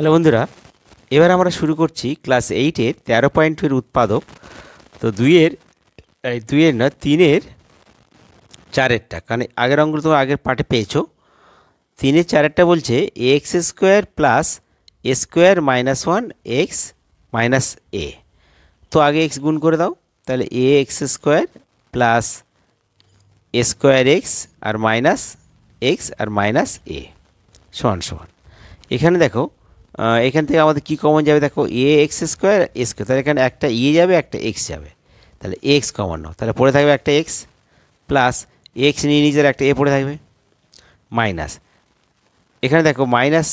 Hello বন্ধুরা, এবার আমরা শুরু করছি ক্লাস 8-এর 13.2-এর উৎপাদক। তো দুইয়ের না 3-এর 4-এরটা, কারণ আগের অঙ্কগুলো তো আগের পার্টে পেয়েছো। 3-এর 4-এরটা বলছে এক্স স্কোয়ার প্লাস এ স্কোয়ার মাইনাস 1 এক্স মাইনাস এ। তো আগে এক্স গুণ করে দাও, তাহলে এ এক্স স্কোয়ার প্লাস এ স্কোয়ার এক্স আর মাইনাস এ সমান সমান। এখানে দেখো, এখান থেকে আমাদের কী কমন যাবে, দেখো এ এক্স স্কোয়ার তাহলে এখানে একটা ই যাবে, একটা এক্স যাবে, তাহলে এক্স কমন নাও, তাহলে পড়ে থাকবে একটা এক্স প্লাস এক্স নিয়ে নিজের একটা এ পড়ে থাকবে মাইনাস। এখানে দেখো মাইনাস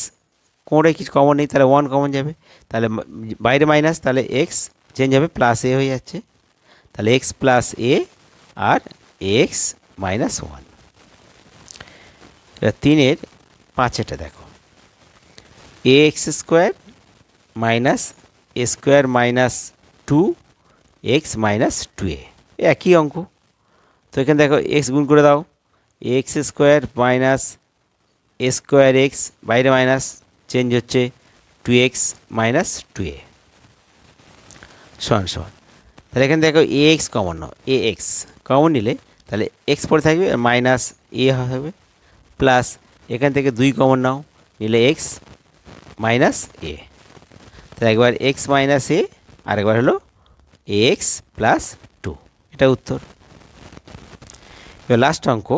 কোনোটাই কিছু কমন নেই, তাহলে 1 কমন যাবে, তাহলে বাইরে মাইনাস, তাহলে এক্স চেঞ্জ হবে প্লাস এ হয়ে যাচ্ছে, তাহলে এক্স প্লাস এ আর এক্স মাইনাস 1। এবার 3-এর 5-এটা দেখো a x square minus a square minus 2 x minus 2a, একই অঙ্ক। তো এখানে দেখো এক্স গুণ করে দাও, x square minus a square x, বাইরে মাইনাস চেঞ্জ হচ্ছে 2x মাইনাস 2a সমান সমান। তাহলে এখানে দেখো a x common now, A x common নিলে তাহলে এক্স পরে থাকবে মাইনাস এ হবে প্লাস এখান থেকে 2 কমন নাও, নিলে এক্স মাইনাস এ, তাহলে একবার এক্স মাইনাস এ আর একবার হলো এক্স প্লাস 2, এটা উত্তর। এবার লাস্ট অঙ্ক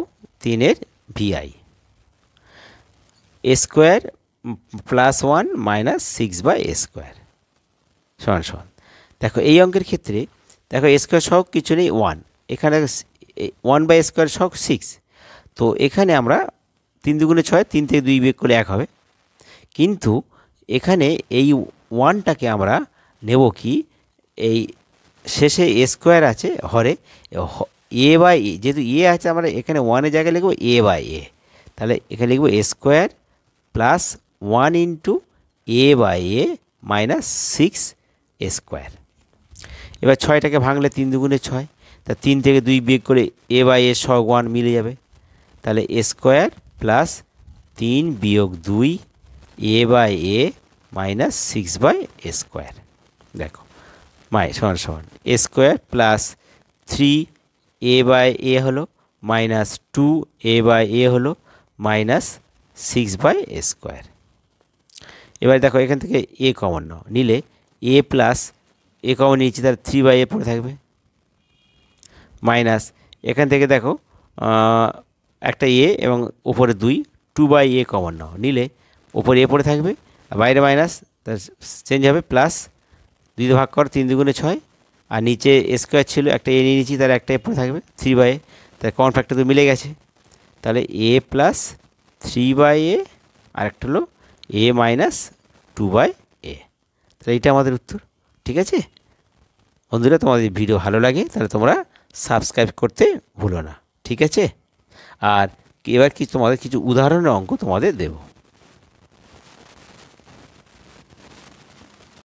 3-এর VI a square plus 1 minus 6/a square সমান সমান। দেখো এই অঙ্কের ক্ষেত্রে দেখো এ স্কোয়ার সহ কিছু নেই 1, এখানে 1/a স্কোয়ার সহ 6, তো এখানে আমরা 3 দুগুণে 6, 3 থেকে 2 বিয়োগ করলে 1 হবে, কিন্তু এখানে এই 1টাকে আমরা নেব কি, এই শেষে এ স্কোয়ার আছে হরে এ বাই এ, যেহেতু এ আছে আমরা এখানে 1-এর জায়গায় লিখব এ বাই এ, তাহলে এখানে লিখব a square plus 1 into a by a minus 6 a square. এবার 6টাকে ভাঙলে 3 দুগুণে 6, তা 3 থেকে 2 বিয়োগ করে এ বাই এ সহ 1 মিলে যাবে, তাহলে এ স্কোয়ার প্লাস 3 বিয়োগ 2 a by a minus 6/a square. দেখো সমান সমান a square plus 3 a by a হলো মাইনাস 2 এ বাই এ হলো মাইনাস 6/a স্কোয়ার। এবার দেখো এখান থেকে এ কমন নাও, নিলে এ প্লাস এ কমন নিয়েছি, তাহলে 3/a পড়ে থাকবে মাইনাস এখান থেকে দেখো একটা এ এবং উপরে 2/a কমন নাও, নিলে উপরে এ পড়ে থাকবে আর বাইরে মাইনাস, তার চেঞ্জ হবে প্লাস 2 ভাগ কর 3 দুগুণে 6, আর নিচে এ স্কোয়ার ছিল একটা এ নিয়ে নিয়েছি, তার একটা এ পড়ে থাকবে 3/a, তার কমন ফ্যাক্টর তো মিলে গেছে, তাহলে এ প্লাস 3/a আর একটা হলো এ মাইনাস 2/a, তাহলে এইটা আমাদের উত্তর। ঠিক আছে বন্ধুরা, তোমাদের ভিডিও ভালো লাগে তাহলে তোমরা সাবস্ক্রাইব করতে ভুলো না, ঠিক আছে। আর এবার তোমাদের কিছু উদাহরণের অঙ্ক তোমাদের দেবো।